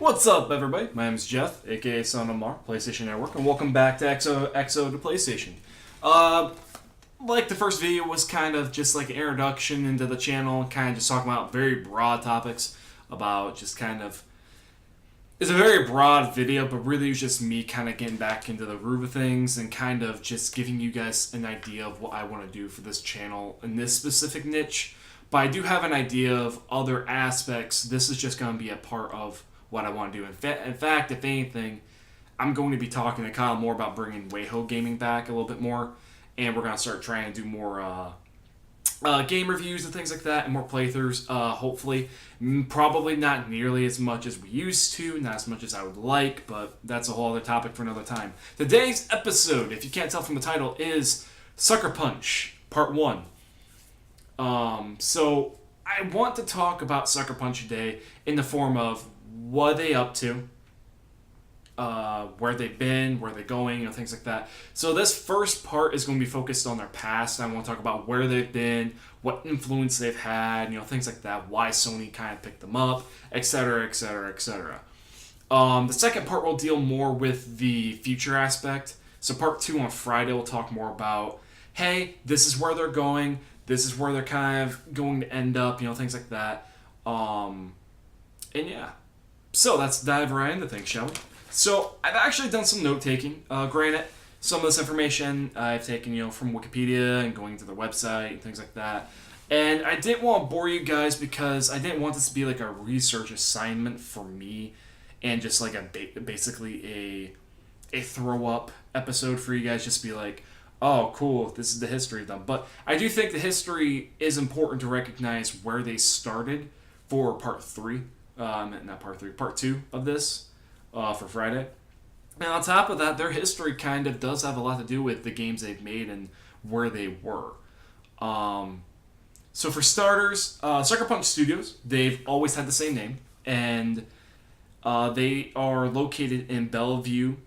What's up, everybody? My name is Jeff, aka SonOfMar, PlayStation Network, and welcome back to XOXO to PlayStation. Like the first video was kind of just like an introduction into the channel, kind of just talking about very broad topics about just kind of. It's a very broad video, but really it was just me kind of getting back into the groove of things and kind of just giving you guys an idea of what I want to do for this channel in this specific niche. But I do have an idea of other aspects. This is just going to be a part of what I want to do. In fact, if anything, I'm going to be talking to Kyle more about bringing Weiho Gaming back a little bit more, and we're going to start trying to do more game reviews and things like that, and more playthroughs, hopefully. Probably not nearly as much as we used to, not as much as I would like, but that's a whole other topic for another time. Today's episode, if you can't tell from the title, is Sucker Punch, Part 1. So I want to talk about Sucker Punch today in the form of what are they up to, where they've been, where they're going, things like that. So this first part is going to be focused on their past. I want to talk about where they've been, what influence they've had, things like that, why Sony kind of picked them up, etc., etc., etc. The second part will deal more with the future aspect. So part 2 on Friday will talk more about, hey, this is where they're going, this is where they're kind of going to end up, things like that. And yeah. So let's dive right into things, shall we? So I've actually done some note taking. Granted, some of this information I've taken, from Wikipedia and going to their website and things like that. And I didn't want to bore you guys because I didn't want this to be like a research assignment for me and just like basically a throw up episode for you guys. Just be like, oh, cool, this is the history of them. But I do think the history is important to recognize where they started for part 3. Not part 3, part 2 of this for Friday. And on top of that, their history kind of does have a lot to do with the games they've made and where they were. So for starters, Sucker Punch Studios, they've always had the same name. And they are located in Bellevue,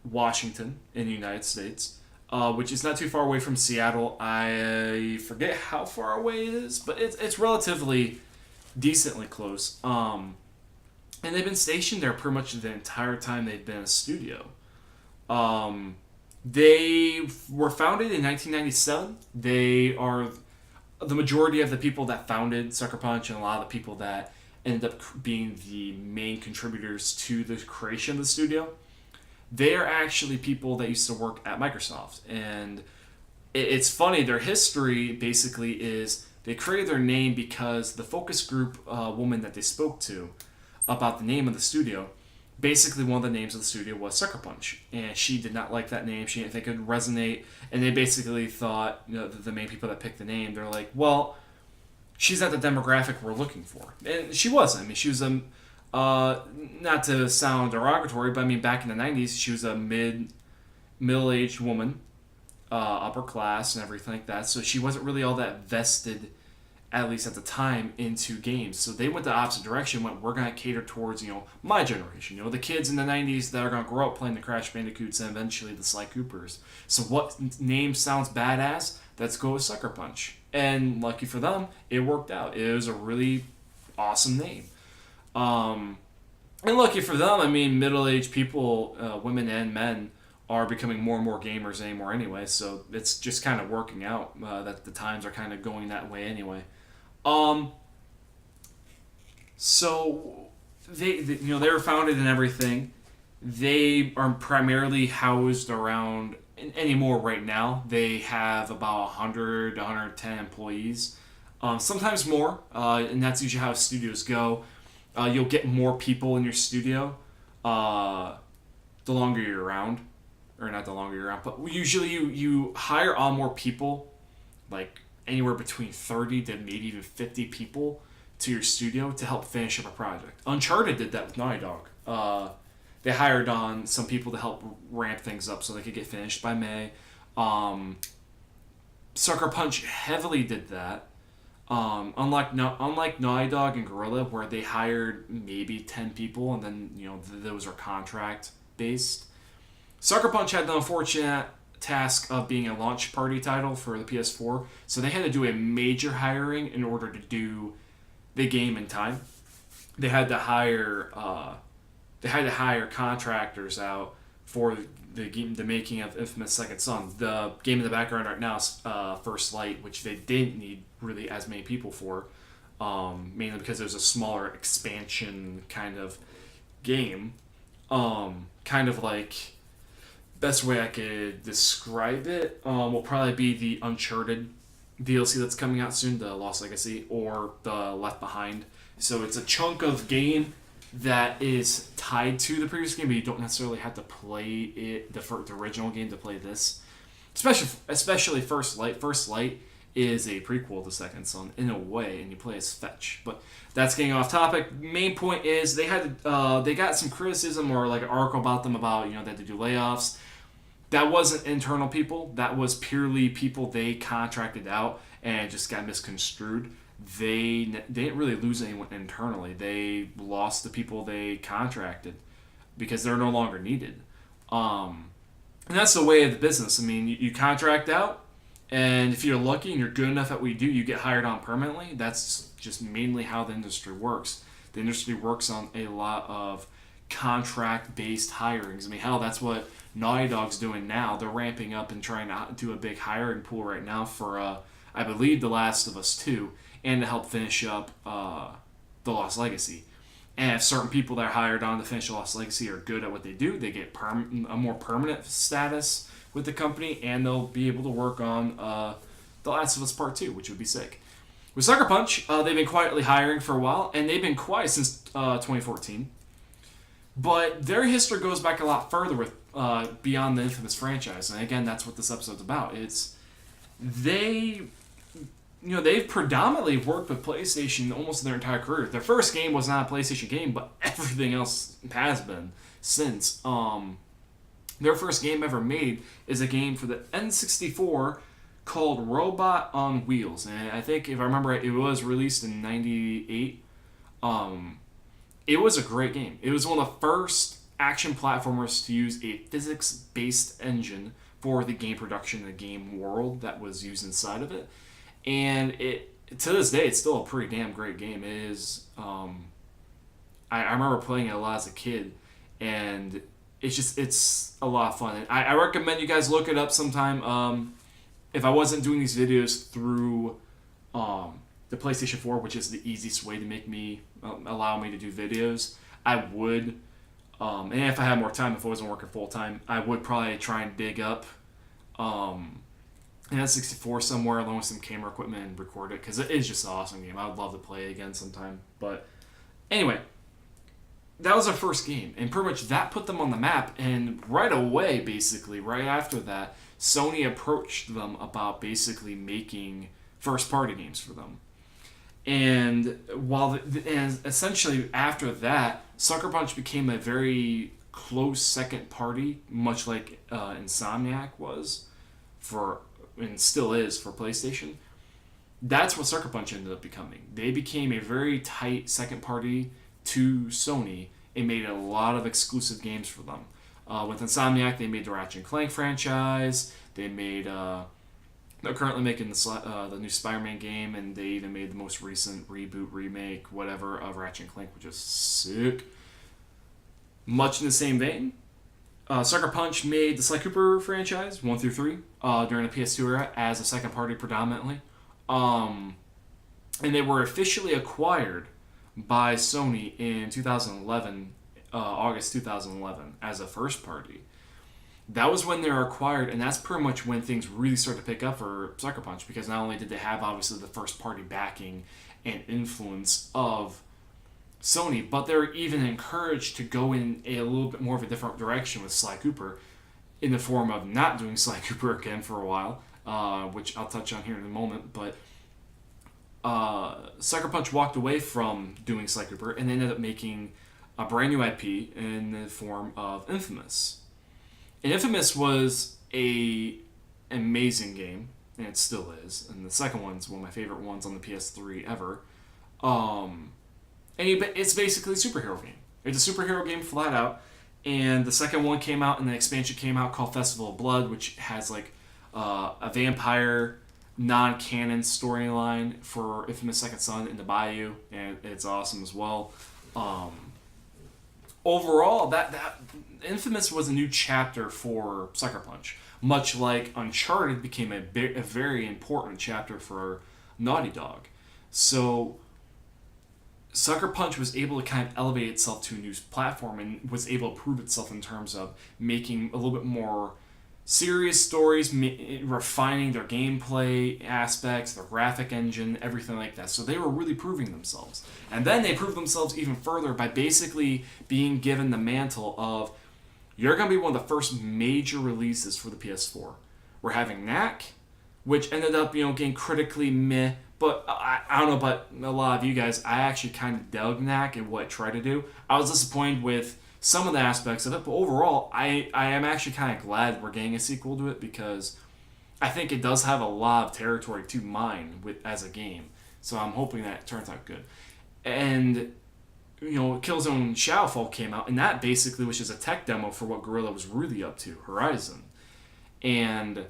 Washington, in the United States. Which is not too far away from Seattle. I forget how far away it is, but it's relatively decently close. And they've been stationed there pretty much the entire time they've been a studio. They were founded in 1997. They are the majority of the people that founded Sucker Punch and a lot of the people that ended up being the main contributors to the creation of the studio. They are actually people that used to work at Microsoft. And it's funny, their history basically is they created their name because the focus group woman that they spoke to about the name of the studio, basically one of the names of the studio was Sucker Punch. And she did not like that name. She didn't think it would resonate. And they basically thought, the main people that picked the name, they're like, well, she's not the demographic we're looking for. And she wasn't. I mean, she was a... not to sound derogatory, but I mean, back in the 90s, she was a middle-aged woman, upper class and everything like that, so she wasn't really all that vested, at least at the time, into games. So they went the opposite direction, we're going to cater towards, my generation, the kids in the 90s that are going to grow up playing the Crash Bandicoots and eventually the Sly Coopers. So what name sounds badass? Let's go with Sucker Punch. And lucky for them, it worked out. It was a really awesome name. And lucky for them, I mean, middle-aged people, women and men, are becoming more and more gamers anymore anyway, so it's just kind of working out that the times are kind of going that way anyway. So they were founded and everything. They are primarily housed around, anymore right now, they have about 100 to 110 employees, sometimes more, and that's usually how studios go. You'll get more people in your studio the longer you're around. Or not the longer you're around, but usually you hire on more people, like anywhere between 30 to maybe even 50 people to your studio to help finish up a project. Uncharted did that with Naughty Dog. They hired on some people to help ramp things up so they could get finished by May. Sucker Punch heavily did that. Unlike Naughty Dog and Guerrilla, where they hired maybe 10 people and then those are contract based. Sucker Punch had the unfortunate task of being a launch party title for the PS4, so they had to do a major hiring in order to do the game in time. They had to hire they had to hire contractors out for the making of Infamous Second Son. The game in the background right now is First Light, which they didn't need really as many people for, mainly because it was a smaller expansion kind of game. Kind of like, best way I could describe it will probably be the Uncharted DLC that's coming out soon, the Lost Legacy, or the Left Behind. So it's a chunk of game that is tied to the previous game, but you don't necessarily have to play it, the original game, to play this. Especially First Light. First Light is a prequel to Second Son in a way, and you play as Fetch. But that's getting off topic. Main point is they got some criticism or like an article about them about they had to do layoffs. That wasn't internal people. That was purely people they contracted out and it just got misconstrued. They didn't really lose anyone internally. They lost the people they contracted because they're no longer needed. And that's the way of the business. I mean, you contract out, and if you're lucky and you're good enough at what you do, you get hired on permanently. That's just mainly how the industry works. The industry works on a lot of contract-based hirings. I mean, hell, that's what Naughty Dog's doing now. They're ramping up and trying to do a big hiring pool right now for, I believe, The Last of Us 2, and to help finish up The Lost Legacy. And if certain people that are hired on to finish The Lost Legacy are good at what they do, they get a more permanent status with the company, and they'll be able to work on The Last of Us Part 2, which would be sick. With Sucker Punch, they've been quietly hiring for a while, and they've been quiet since 2014. But their history goes back a lot further with beyond the Infamous franchise, and again, that's what this episode's about. It's they've predominantly worked with PlayStation almost their entire career. Their first game was not a PlayStation game, but everything else has been since. Their first game ever made is a game for the N64 called Robot on Wheels, and I think if I remember right, it was released in '98. It was a great game. It was one of the first action platformers to use a physics-based engine for the game production, the game world that was used inside of it. And to this day, it's still a pretty damn great game. It is. I remember playing it a lot as a kid, and it's a lot of fun. And I recommend you guys look it up sometime. If I wasn't doing these videos through the PlayStation 4, which is the easiest way to allow me to do videos, I would. And if I had more time, if I wasn't working full time, I would probably try and dig up an N64 somewhere along with some camera equipment and record it, because it is just an awesome game. I would love to play it again sometime. But anyway, that was our first game, and pretty much that put them on the map. And right away, basically, right after that, Sony approached them about basically making first-party games for them. And and essentially after that, Sucker Punch became a very close second party, much like Insomniac was and still is for PlayStation. That's what Sucker Punch ended up becoming. They became a very tight second party to Sony and made a lot of exclusive games for them. With Insomniac, they made the Ratchet and Clank franchise. They made they're currently making the new Spider-Man game, and they even made the most recent reboot, remake, whatever, of Ratchet and Clank, which is sick. Much in the same vein, Sucker Punch made the Sly Cooper franchise, 1 through 3, during the PS2 era, as a second party predominantly. And they were officially acquired by Sony in 2011, August 2011, as a first party. That was when they were acquired, and that's pretty much when things really started to pick up for Sucker Punch, because not only did they have, obviously, the first-party backing and influence of Sony, but they were even encouraged to go in a little bit more of a different direction with Sly Cooper, in the form of not doing Sly Cooper again for a while, which I'll touch on here in a moment, but Sucker Punch walked away from doing Sly Cooper and ended up making a brand new IP in the form of Infamous. And Infamous was an amazing game, and it still is. And the second one's one of my favorite ones on the PS3 ever. And it's basically a superhero game. It's a superhero game flat out. And the second one came out, and the expansion came out called Festival of Blood, which has like a vampire non-canon storyline for Infamous Second Son in the Bayou, and it's awesome as well. overall, that Infamous was a new chapter for Sucker Punch, much like Uncharted became a very important chapter for Naughty Dog. So Sucker Punch was able to kind of elevate itself to a new platform and was able to prove itself in terms of making a little bit more serious stories, refining their gameplay aspects, their graphic engine, everything like that. So they were really proving themselves. And then they proved themselves even further by basically being given the mantle of, you're going to be one of the first major releases for the PS4. We're having Knack, which ended up, getting critically meh. But I don't know about a lot of you guys. I actually kind of dug Knack and what it tried to do. I was disappointed with some of the aspects of it, but overall, I am actually kind of glad we're getting a sequel to it, because I think it does have a lot of territory to mine as a game. So I'm hoping that it turns out good. And Killzone Shadowfall came out, and that basically was just a tech demo for what Guerrilla was really up to, Horizon. And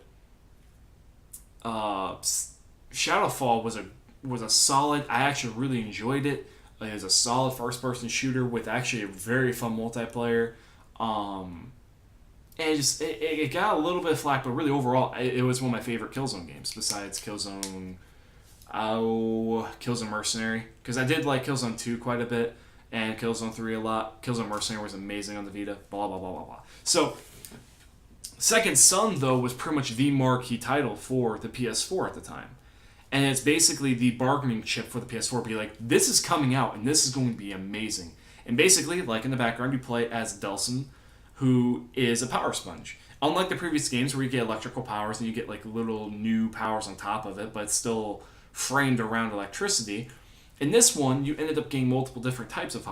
Shadowfall was a solid. I actually really enjoyed it. It was a solid first-person shooter with actually a very fun multiplayer. And it got a little bit of flack, but really overall, it was one of my favorite Killzone games besides Killzone Mercenary, because I did like Killzone 2 quite a bit and Killzone 3 a lot. Killzone Mercenary was amazing on the Vita. Blah blah blah blah blah. So Second Son, though, was pretty much the marquee title for the PS4 at the time. And it's basically the bargaining chip for the PS4. Be like, this is coming out, and this is going to be amazing. And basically, like in the background, you play as Delsin, who is a power sponge. Unlike the previous games where you get electrical powers and you get like little new powers on top of it, but it's still framed around electricity. In this one, you ended up getting multiple different types of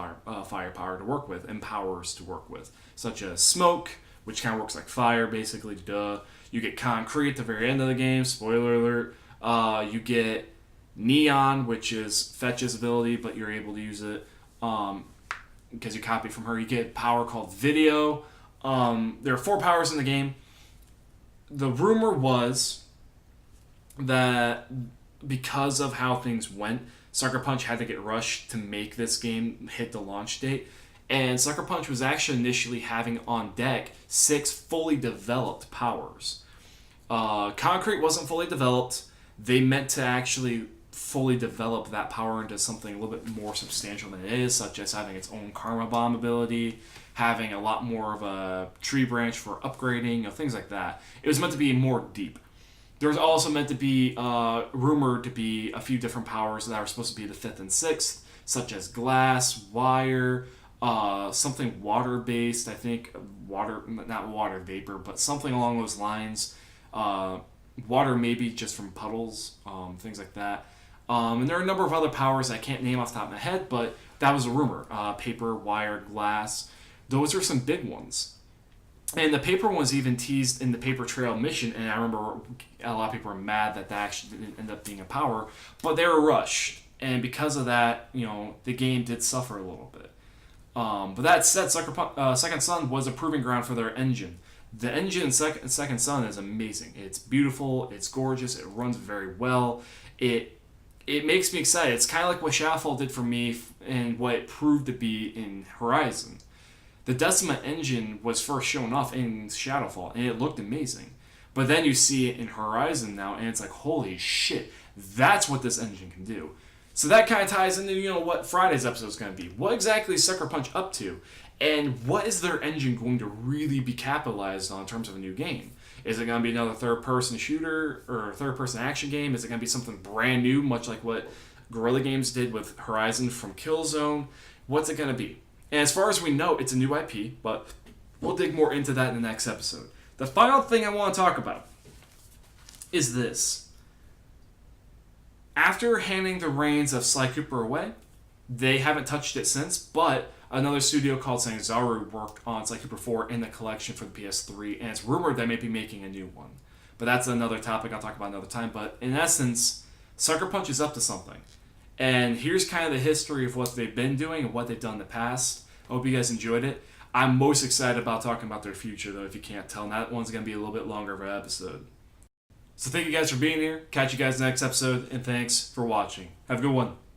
firepower to work with and powers to work with, such as smoke, which kind of works like fire, basically, duh. You get concrete at the very end of the game, spoiler alert. You get Neon, which is Fetch's ability, but you're able to use it because you copy from her. You get power called Video. There are 4 powers in the game. The rumor was that because of how things went, Sucker Punch had to get rushed to make this game hit the launch date. And Sucker Punch was actually initially having on deck 6 fully developed powers. Concrete wasn't fully developed. They meant to actually fully develop that power into something a little bit more substantial than it is, such as having its own Karma Bomb ability, having a lot more of a tree branch for upgrading, things like that. It was meant to be more deep. There was also meant to be, rumored to be a few different powers that were supposed to be the 5th and 6th, such as glass, wire, something water-based, I think, not water vapor, but something along those lines. Water maybe just from puddles, things like that. And there are a number of other powers I can't name off the top of my head, but that was a rumor. Paper, wire, glass. Those are some big ones. And the paper one was even teased in the Paper Trail mission, and I remember a lot of people were mad that actually didn't end up being a power, but they were rushed. And because of that, the game did suffer a little bit. But that said, Second Son was a proving ground for their engine. The engine in Second Son is amazing. It's beautiful, it's gorgeous, it runs very well. It makes me excited. It's kind of like what Shadowfall did for me and what it proved to be in Horizon. The Decima engine was first shown off in Shadowfall, and it looked amazing. But then you see it in Horizon now, and it's like, holy shit, that's what this engine can do. So that kind of ties into, what Friday's episode is going to be. What exactly is Sucker Punch up to? And what is their engine going to really be capitalized on in terms of a new game? Is it going to be another third-person shooter or third-person action game? Is it going to be something brand new, much like what Guerrilla Games did with Horizon from Killzone? What's it going to be? And as far as we know, it's a new IP, but we'll dig more into that in the next episode. The final thing I want to talk about is this. After handing the reins of Sly Cooper away, they haven't touched it since, but another studio called Sanzaru worked on Sly Cooper 4 in the collection for the PS3, and it's rumored they may be making a new one. But that's another topic I'll talk about another time. But in essence, Sucker Punch is up to something. And here's kind of the history of what they've been doing and what they've done in the past. I hope you guys enjoyed it. I'm most excited about talking about their future, though, if you can't tell. And that one's going to be a little bit longer of an episode. So thank you guys for being here. Catch you guys next episode, and thanks for watching. Have a good one.